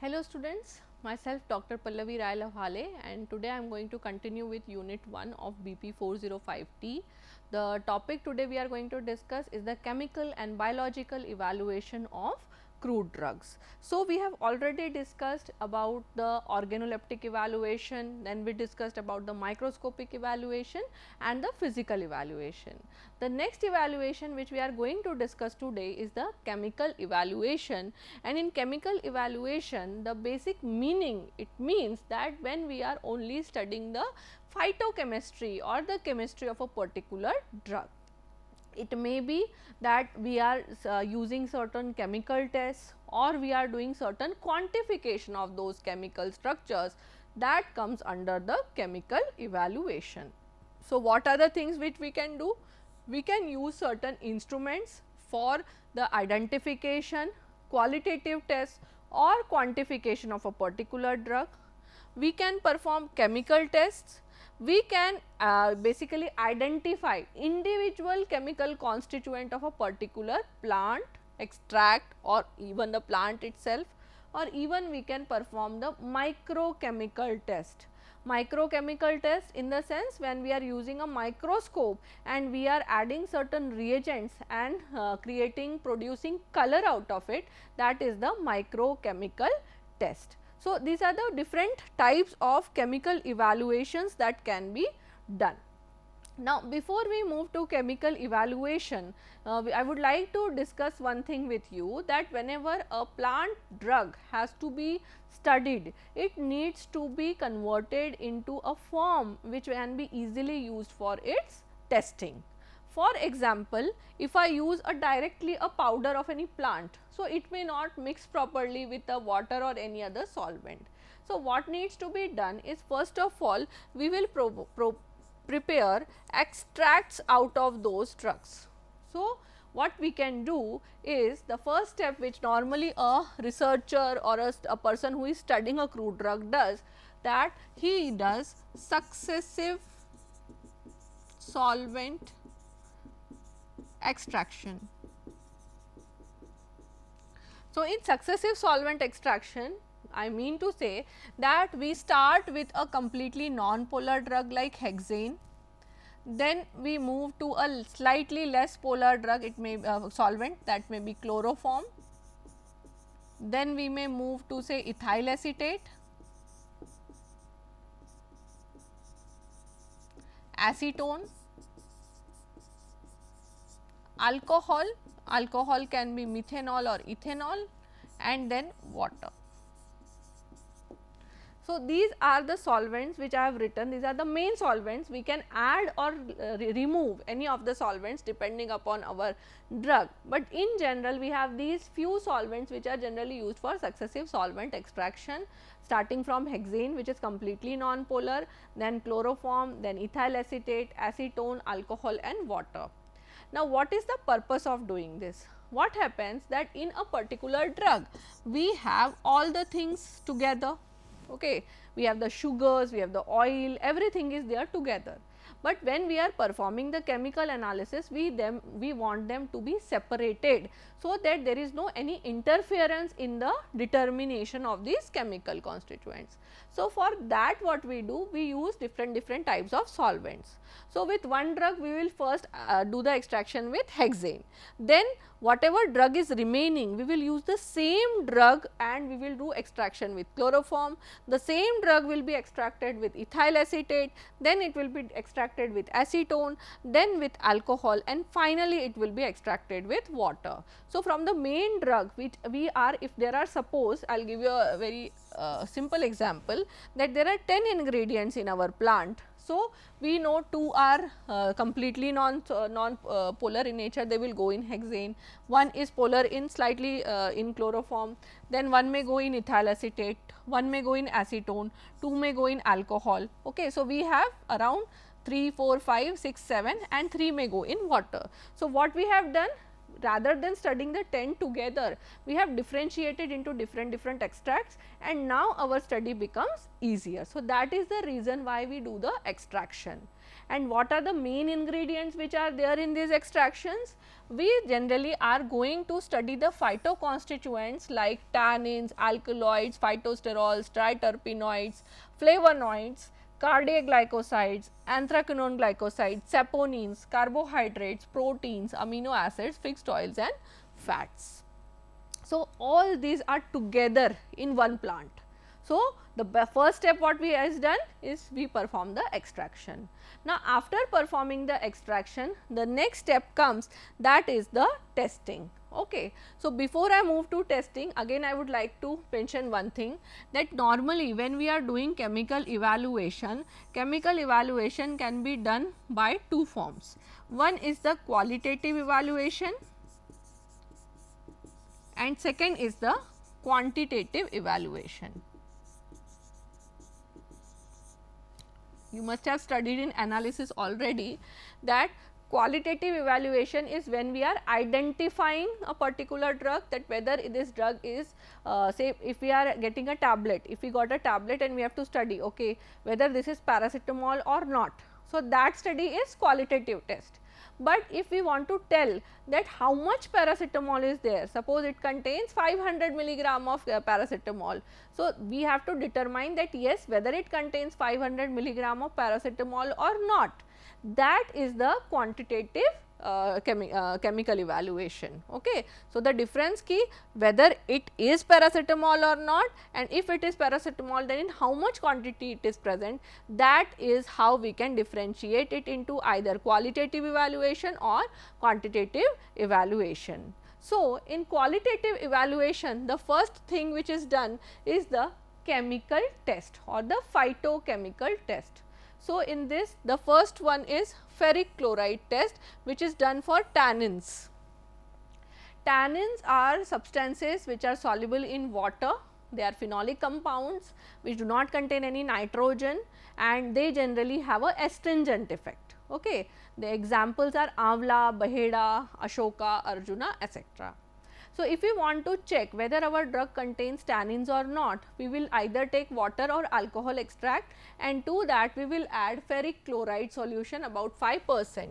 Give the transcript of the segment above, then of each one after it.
Hello students, myself Dr. Pallavi Rai Lavhale, and today I am going to continue with unit 1 of BP 405T. The topic today we are going to discuss is the chemical and biological evaluation of crude drugs. So, we have already discussed about the organoleptic evaluation, then we discussed about the microscopic evaluation and the physical evaluation. The next evaluation which we are going to discuss today is the chemical evaluation, and in chemical evaluation the basic meaning, it means that when we are only studying the phytochemistry or the chemistry of a particular drug. It may be that we are using certain chemical tests or we are doing certain quantification of those chemical structures, that comes under the chemical evaluation. So, what are the things which we can do? We can use certain instruments for the identification, qualitative tests or quantification of a particular drug. We can perform chemical tests. We can basically identify individual chemical constituent of a particular plant, extract or even the plant itself, or even we can perform the microchemical test. Microchemical test in the sense when we are using a microscope and we are adding certain reagents and producing color out of it, that is the microchemical test. So, these are the different types of chemical evaluations that can be done. Now, before we move to chemical evaluation, I would like to discuss one thing with you, that whenever a plant drug has to be studied, it needs to be converted into a form which can be easily used for its testing. For example, if I use directly a powder of any plant, so it may not mix properly with the water or any other solvent. So, what needs to be done is, first of all we will prepare extracts out of those drugs. So, what we can do is, the first step which normally a researcher or a person who is studying a crude drug does, that he does successive solvent extraction. So, in successive solvent extraction, I mean to say that we start with a completely non-polar drug like hexane, then we move to a slightly less polar drug, it may solvent, that may be chloroform, then we may move to say ethyl acetate, acetone, alcohol, alcohol can be methanol or ethanol, and then water. So, these are the solvents which I have written, these are the main solvents. We can add or remove any of the solvents depending upon our drug, but in general we have these few solvents which are generally used for successive solvent extraction, starting from hexane, which is completely non-polar, then chloroform, then ethyl acetate, acetone, alcohol and water. Now, what is the purpose of doing this? What happens that in a particular drug, we have all the things together, okay. We have the sugars, we have the oil, everything is there together. But when we are performing the chemical analysis, we want them to be separated, so that there is no any interference in the determination of these chemical constituents. So, for that what we do, we use different types of solvents. So, with one drug we will first do the extraction with hexane, then whatever drug is remaining, we will use the same drug and we will do extraction with chloroform. The same drug will be extracted with ethyl acetate, then it will be extracted with acetone, then with alcohol, and finally it will be extracted with water. So, from the main drug which we are, if there are, suppose I will give you a very simple example, that there are 10 ingredients in our plant. So, we know 2 are completely non-polar in nature, they will go in hexane, 1 is polar in slightly in chloroform, then 1 may go in ethyl acetate, 1 may go in acetone, 2 may go in alcohol. Okay. So, we have around 3, 4, 5, 6, 7 and 3 may go in water. So, what we have done, rather than studying the 10 together, we have differentiated into different extracts, and now our study becomes easier. So, that is the reason why we do the extraction. And what are the main ingredients which are there in these extractions? We generally are going to study the phytoconstituents like tannins, alkaloids, phytosterols, triterpenoids, flavonoids, cardioglycosides, anthraquinone glycosides, saponins, carbohydrates, proteins, amino acids, fixed oils and fats. So, all these are together in one plant. So, the first step what we has done is we perform the extraction. Now, after performing the extraction, the next step comes, that is the testing. Okay. So, before I move to testing, again I would like to mention one thing, that normally when we are doing chemical evaluation can be done by two forms. One is the qualitative evaluation and second is the quantitative evaluation. You must have studied in analysis already that qualitative evaluation is when we are identifying a particular drug, that whether this drug is say if we are getting a tablet, if we got a tablet and we have to study whether this is paracetamol or not. So, that study is qualitative test. But if we want to tell that how much paracetamol is there, suppose it contains 500 milligram of paracetamol. So, we have to determine that yes, whether it contains 500 milligram of paracetamol or not. That is the quantitative chemical evaluation. Okay. So, the difference key whether it is paracetamol or not, and if it is paracetamol then in how much quantity it is present, that is how we can differentiate it into either qualitative evaluation or quantitative evaluation. So, in qualitative evaluation, the first thing which is done is the chemical test or the phytochemical test. So, in this the first one is ferric chloride test, which is done for tannins. Tannins are substances which are soluble in water, they are phenolic compounds which do not contain any nitrogen and they generally have a astringent effect. Okay. The examples are Amla, Baheda, Ashoka, Arjuna, etc. So, if we want to check whether our drug contains tannins or not, we will either take water or alcohol extract, and to that we will add ferric chloride solution about 5%.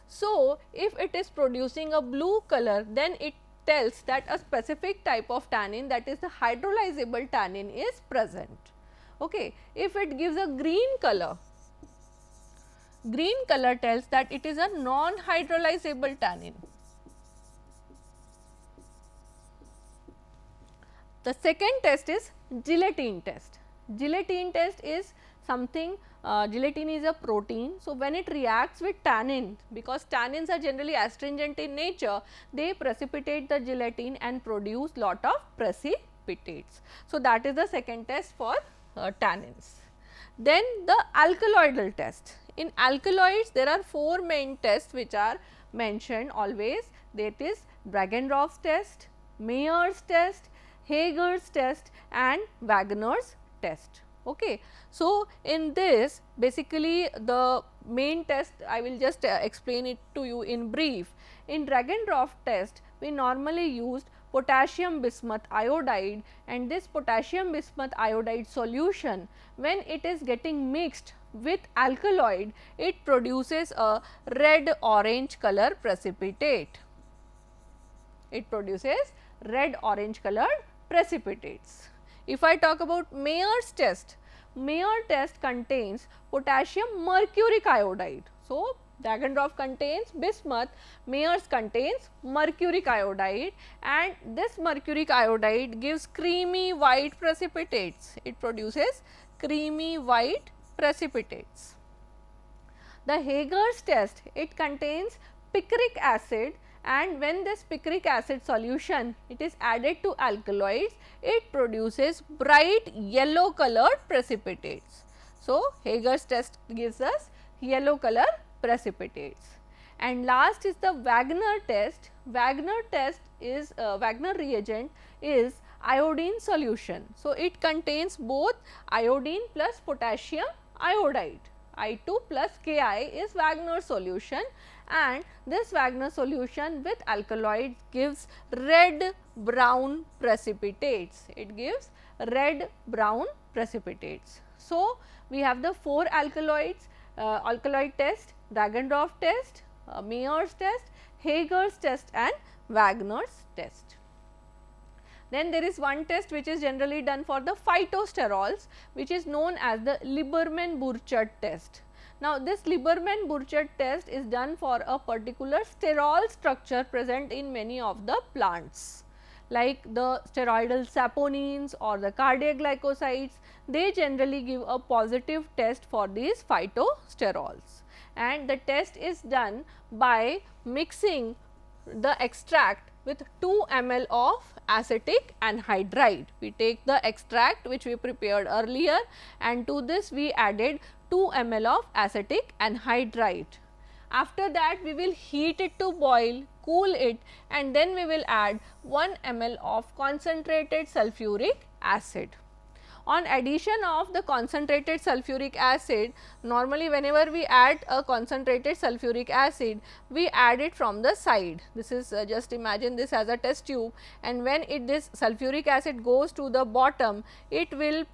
So, if it is producing a blue color, then it tells that a specific type of tannin, that is the hydrolyzable tannin, is present. Okay. If it gives a green color tells that it is a non-hydrolyzable tannin. The second test is gelatin test. Gelatin test is something, gelatin is a protein. So, when it reacts with tannin, because tannins are generally astringent in nature, they precipitate the gelatin and produce lot of precipitates. So, that is the second test for tannins. Then the alkaloidal test. In alkaloids, there are four main tests which are mentioned always, that is Bragg-Rauch's test, Mayer's test, Hager's test and Wagner's test. Okay. So, in this basically the main test I will just explain it to you in brief. In Bragg-Rauch test, we normally used potassium bismuth iodide, and this potassium bismuth iodide solution, when it is getting mixed with alkaloid, it produces a red orange color precipitate. It produces red orange colored precipitates. If I talk about Mayer's test, Mayer test contains potassium mercuric iodide. So, Bragg-Rauch contains bismuth, Mayer's contains mercuric iodide, and this mercuric iodide gives creamy white precipitates. It produces creamy white precipitates. The Hager's test, it contains picric acid, and when this picric acid solution it is added to alkaloids, it produces bright yellow colored precipitates. So, Hager's test gives us yellow color precipitates. And last is the Wagner test. Wagner test is Wagner reagent is iodine solution. So, it contains both iodine plus potassium iodide. I2 plus Ki is Wagner solution, and this Wagner solution with alkaloids gives red brown precipitates. It gives red brown precipitates. So, we have the 4 alkaloids alkaloid test, Dagendorf test, Mayer's test, Hager's test and Wagner's test. Then there is one test which is generally done for the phytosterols, which is known as the Lieberman-Burchard test. Now, this Lieberman-Burchard test is done for a particular sterol structure present in many of the plants, like the steroidal saponins or the cardiac glycosides. They generally give a positive test for these phytosterols, and the test is done by mixing the extract with 2 ml of acetic anhydride. We take the extract which we prepared earlier, and to this we added 2 ml of acetic anhydride. After that we will heat it to boil, cool it, and then we will add 1 ml of concentrated sulfuric acid. On addition of the concentrated sulfuric acid, normally whenever we add a concentrated sulfuric acid, we add it from the side. This is just imagine this as a test tube, and when this sulfuric acid goes to the bottom, it will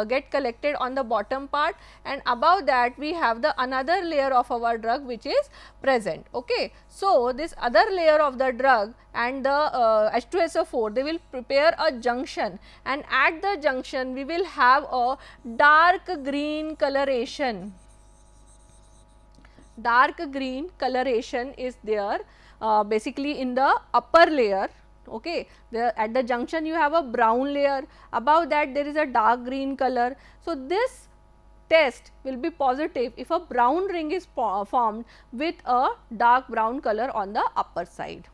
get collected on the bottom part, and above that we have the another layer of our drug which is present. Okay. So, this other layer of the drug and the H2SO4, they will prepare a junction, and at the junction we will have a dark green coloration. Dark green coloration is there basically in the upper layer. Okay. At the junction you have a brown layer, above that there is a dark green color. So, this test will be positive if a brown ring is formed with a dark brown color on the upper side.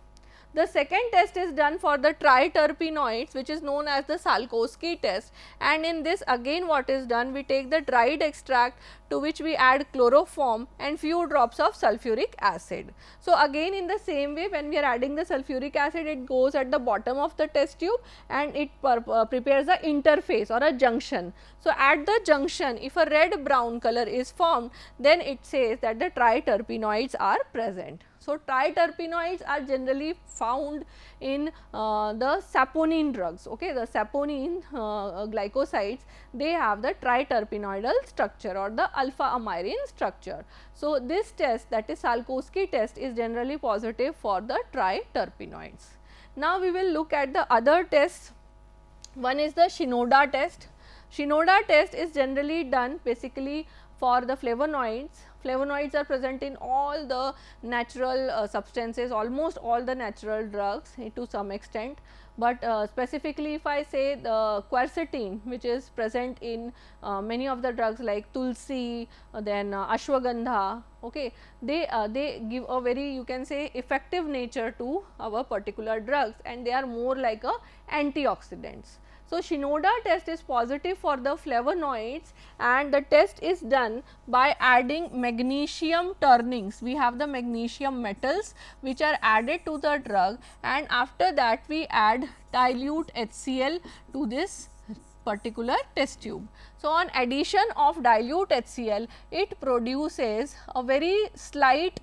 The second test is done for the triterpenoids, which is known as the Salkowski test, and in this again what is done, we take the dried extract to which we add chloroform and few drops of sulfuric acid. So, again in the same way, when we are adding the sulfuric acid, it goes at the bottom of the test tube and it prepares a interface or a junction. So, at the junction if a red brown color is formed, then it says that the triterpenoids are present. So, triterpenoids are generally found in the saponin drugs. Okay, the saponin glycosides, they have the triterpenoidal structure or the alpha amyrine structure. So, this test, that is Salkowski test, is generally positive for the triterpenoids. Now, we will look at the other tests. One is the Shinoda test. Shinoda test is generally done basically for the flavonoids. Flavonoids are present in all the natural substances, almost all the natural drugs to some extent, but specifically if I say the quercetin, which is present in many of the drugs like tulsi, then ashwagandha, okay, they give a very, you can say, effective nature to our particular drugs, and they are more like a antioxidants. So, Shinoda test is positive for the flavonoids, and the test is done by adding magnesium turnings. We have the magnesium metals which are added to the drug, and after that we add dilute HCl to this particular test tube. So, on addition of dilute HCl, it produces a very slight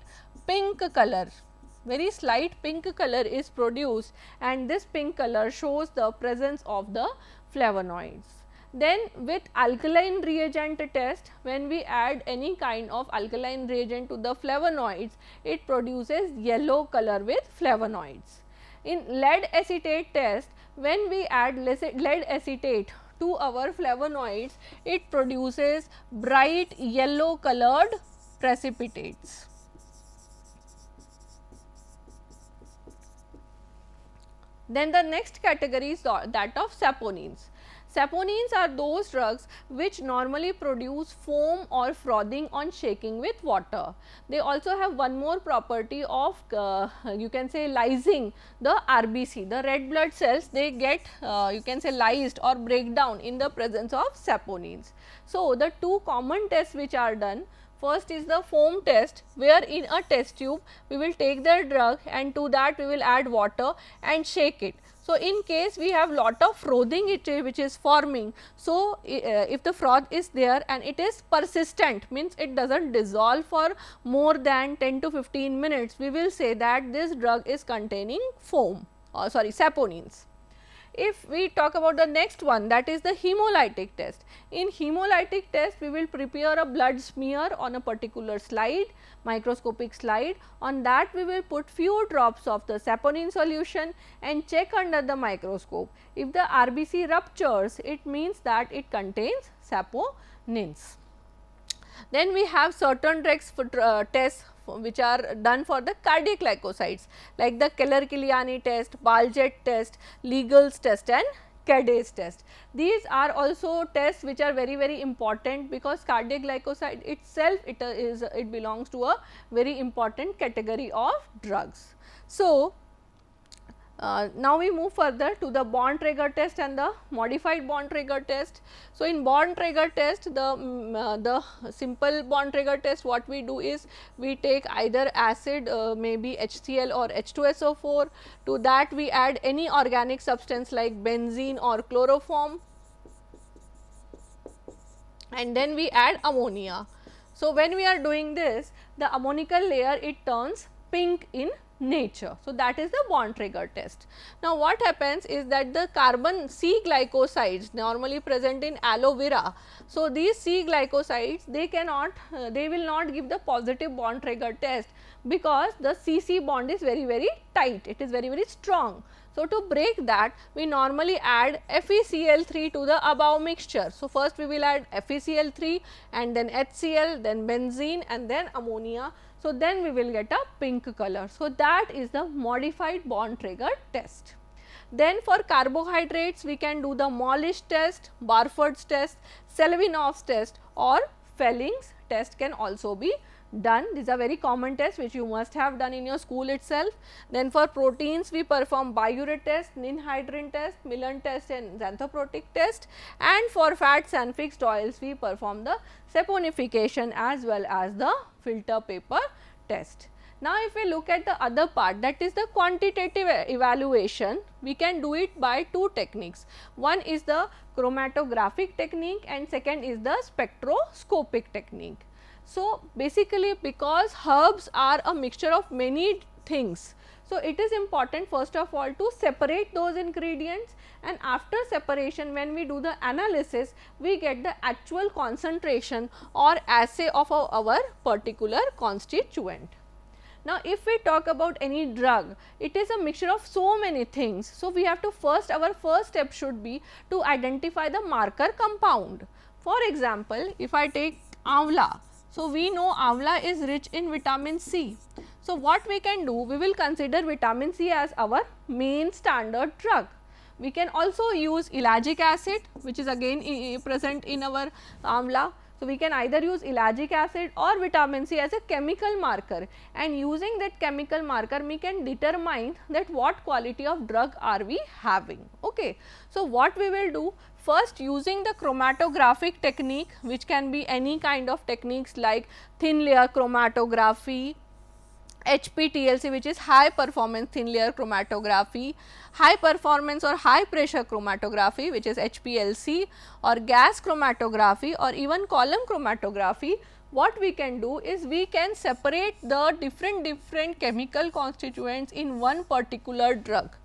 pink color. Very slight pink color is produced, and this pink color shows the presence of the flavonoids. Then with alkaline reagent test, when we add any kind of alkaline reagent to the flavonoids, it produces yellow color with flavonoids. In lead acetate test, when we add lead acetate to our flavonoids, it produces bright yellow colored precipitates. Then the next category is that of saponins. Saponins are those drugs which normally produce foam or frothing on shaking with water. They also have one more property of you can say lysing the RBC, the red blood cells, they get you can say lysed or break down in the presence of saponins. So, the two common tests which are done, first is the foam test, where in a test tube we will take the drug and to that we will add water and shake it. So, in case we have lot of frothing which is forming, so if the froth is there and it is persistent, means it does not dissolve for more than 10 to 15 minutes, we will say that this drug is containing foam or saponins. if we talk about the next one, that is the hemolytic test. In hemolytic test, we will prepare a blood smear on a particular slide, microscopic slide. On that we will put few drops of the saponin solution and check under the microscope. If the RBC ruptures, it means that it contains saponins. Then we have certain drugs for tests which are done for the cardiac glycosides, like the Keller-Kiliani test, Baljet test, Legal's test and Caday's test. These are also tests which are very important, because cardiac glycoside itself it belongs to a very important category of drugs. So, now we move further to the Born-Traeger test and the modified Born-Traeger test. So, in Born-Traeger test, the simple Born-Traeger test, what we do is we take either acid, maybe HCl or H2SO4. To that we add any organic substance like benzene or chloroform, and then we add ammonia. So, when we are doing this, the ammonical layer, it turns pink in nature. So, that is the Born-Traeger test. Now, what happens is that the carbon C glycosides normally present in aloe vera. So, these C glycosides, they will not give the positive Born-Traeger test, because the CC bond is very tight, it is very strong. So, to break that, we normally add FeCl3 to the above mixture. So, first we will add FeCl3 and then HCl, then benzene and then ammonia. So, then we will get a pink color. So, that is the modified Born-Traeger test. Then for carbohydrates, we can do the Molish test, Barford's test, Selivanov's test or Felling's test can also be done. These are very common tests which you must have done in your school itself. Then for proteins, we perform Biuret test, Ninhydrin test, Millen test and Xanthoprotic test, and for fats and fixed oils, we perform the saponification as well as the filter paper test. Now, if we look at the other part, that is the quantitative evaluation, we can do it by two techniques. One is the chromatographic technique and second is the spectroscopic technique. So, basically because herbs are a mixture of many things, so it is important first of all to separate those ingredients, and after separation, when we do the analysis, we get the actual concentration or assay of our particular constituent. Now, if we talk about any drug, it is a mixture of so many things. So, we have to our first step should be to identify the marker compound. For example, if I take Amla, so we know Amla is rich in vitamin C. So, what we can do, we will consider vitamin C as our main standard drug. We can also use ellagic acid, which is again present in our Amla. So, we can either use ellagic acid or vitamin C as a chemical marker, and using that chemical marker we can determine that what quality of drug are we having. Okay. So, what we will do, first using the chromatographic technique, which can be any kind of techniques like thin layer chromatography, HPTLC, which is high performance thin layer chromatography, high performance or high pressure chromatography, which is HPLC, or gas chromatography or even column chromatography. What we can do is we can separate the different chemical constituents in one particular drug,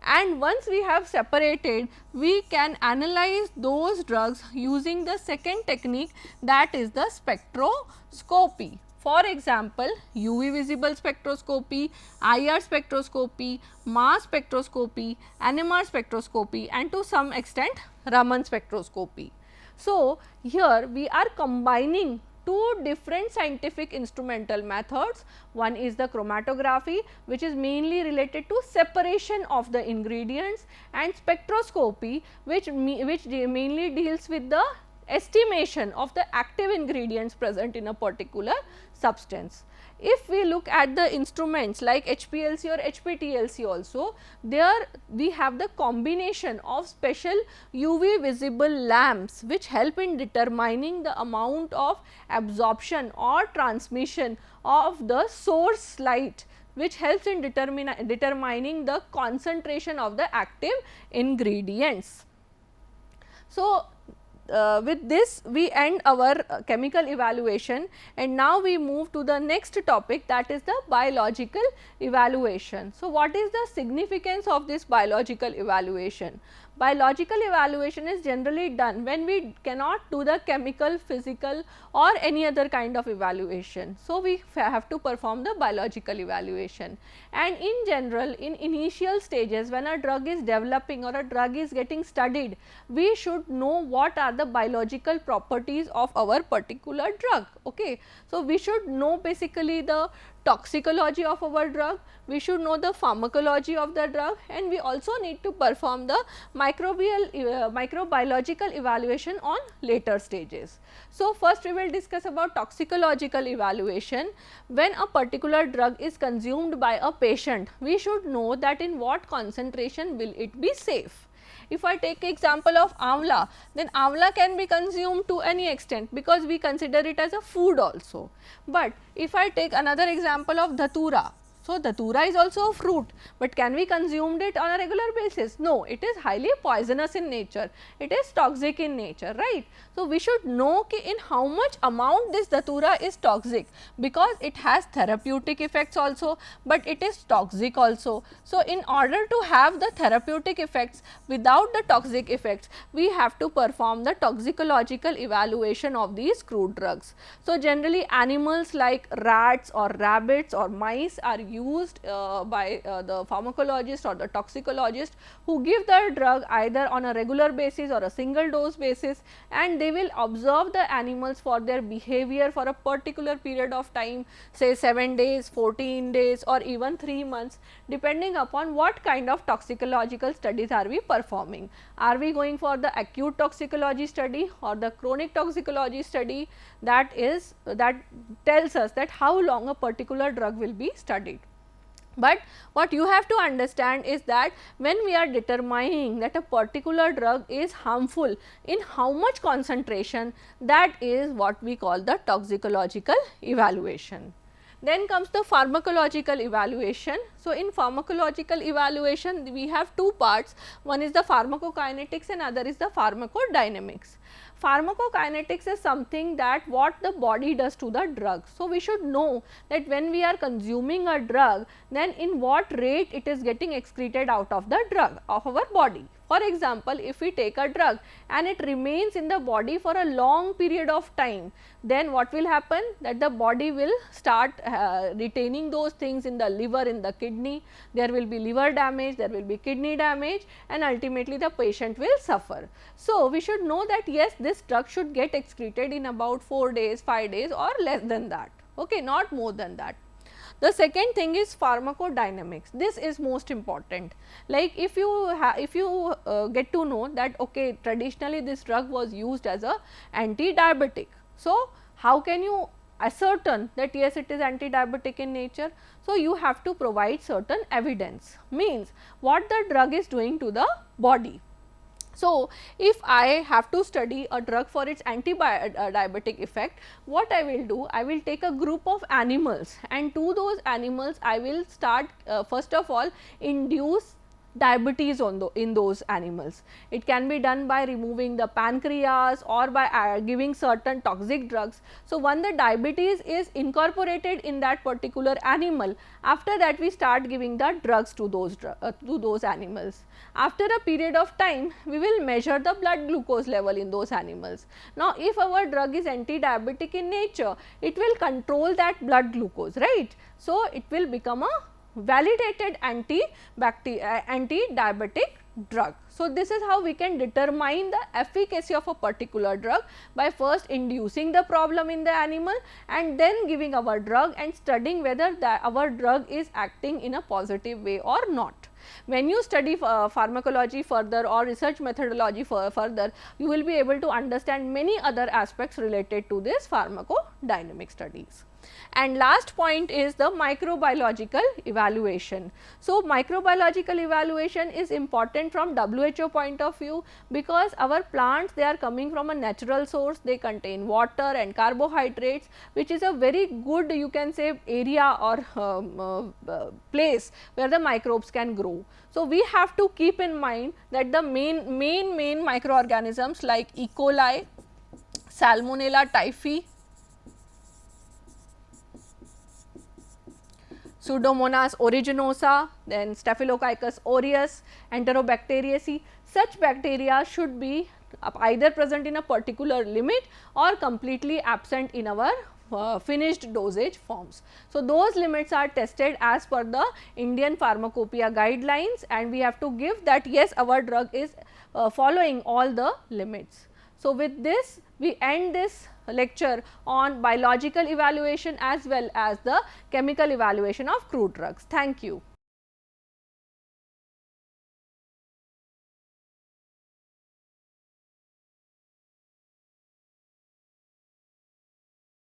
and once we have separated, we can analyze those drugs using the second technique, that is the spectroscopy. For example, UV visible spectroscopy, IR spectroscopy, mass spectroscopy, NMR spectroscopy and to some extent Raman spectroscopy. So, here we are combining two different scientific instrumental methods. One is the chromatography, which is mainly related to separation of the ingredients, and spectroscopy, which mainly deals with the estimation of the active ingredients present in a particular substance. If we look at the instruments like HPLC or HPTLC also, there we have the combination of special UV visible lamps which help in determining the amount of absorption or transmission of the source light, which helps in determining the concentration of the active ingredients. So, with this we end our chemical evaluation, and now we move to the next topic, that is the biological evaluation. So, what is the significance of this biological evaluation? Biological evaluation is generally done when we cannot do the chemical, physical or any other kind of evaluation. So, we have to perform the biological evaluation, and in general in initial stages when a drug is developing or a drug is getting studied, we should know what are the biological properties of our particular drug. Okay. So, we should know basically the toxicology of our drug, we should know the pharmacology of the drug, and we also need to perform the microbiological evaluation on later stages. So, first we will discuss about toxicological evaluation. When a particular drug is consumed by a patient, we should know that in what concentration will it be safe. If I take example of amla, then amla can be consumed to any extent because we consider it as a food also. But if I take another example of dhatura, so dhatura is also a fruit, but can we consume it on a regular basis? No, it is highly poisonous in nature, it is toxic in nature, right. So, we should know in how much amount this dhatura is toxic, because it has therapeutic effects also, but it is toxic also. So, in order to have the therapeutic effects without the toxic effects, we have to perform the toxicological evaluation of these crude drugs. So, generally animals like rats or rabbits or mice are used by the pharmacologist or the toxicologist, who give the drug either on a regular basis or a single dose basis, and they will observe the animals for their behavior for a particular period of time, say 7 days, 14 days or even 3 months, depending upon what kind of toxicological studies are we performing. Are we going for the acute toxicology study or the chronic toxicology study? That tells us that how long a particular drug will be studied. But what you have to understand is that when we are determining that a particular drug is harmful in how much concentration, that is what we call the toxicological evaluation. Then comes the pharmacological evaluation. So, in pharmacological evaluation we have two parts, one is the pharmacokinetics and other is the pharmacodynamics. Pharmacokinetics is something that what the body does to the drug. So, we should know that when we are consuming a drug, then in what rate it is getting excreted out of the drug of our body. For example, if we take a drug and it remains in the body for a long period of time, then what will happen, that the body will start retaining those things in the liver, in the kidney, there will be liver damage, there will be kidney damage, and ultimately the patient will suffer. So, we should know that yes, this drug should get excreted in about 4 days, 5 days or less than that, okay, not more than that. The second thing is pharmacodynamics. This is most important. Like if you get to know that okay, traditionally this drug was used as a anti-diabetic. So, how can you ascertain that yes, it is anti-diabetic in nature? So, you have to provide certain evidence, means what the drug is doing to the body. So, if I have to study a drug for its anti-diabetic effect, what I will do? I will take a group of animals, and to those animals I will start first of all induce diabetes in those animals. It can be done by removing the pancreas or by giving certain toxic drugs. So, when the diabetes is incorporated in that particular animal, after that we start giving the drugs to those animals. After a period of time, we will measure the blood glucose level in those animals. Now, if our drug is anti-diabetic in nature, it will control that blood glucose, right. So, it will become a validated anti-diabetic drug. So, this is how we can determine the efficacy of a particular drug, by first inducing the problem in the animal and then giving our drug and studying whether our drug is acting in a positive way or not. When you study pharmacology further or research methodology further, you will be able to understand many other aspects related to this pharmacodynamics. pharmacodynamic studies. And last point is the microbiological evaluation. So, microbiological evaluation is important from WHO point of view, because our plants, they are coming from a natural source, they contain water and carbohydrates, which is a very good, you can say, area or place where the microbes can grow. So, we have to keep in mind that the main microorganisms like E. coli, Salmonella typhi, Pseudomonas aeruginosa, then Staphylococcus aureus, Enterobacteriaceae, such bacteria should be either present in a particular limit or completely absent in our finished dosage forms. So, those limits are tested as per the Indian Pharmacopoeia guidelines, and we have to give that yes, our drug is following all the limits. So, with this we end this lecture on biological evaluation as well as the chemical evaluation of crude drugs. Thank you.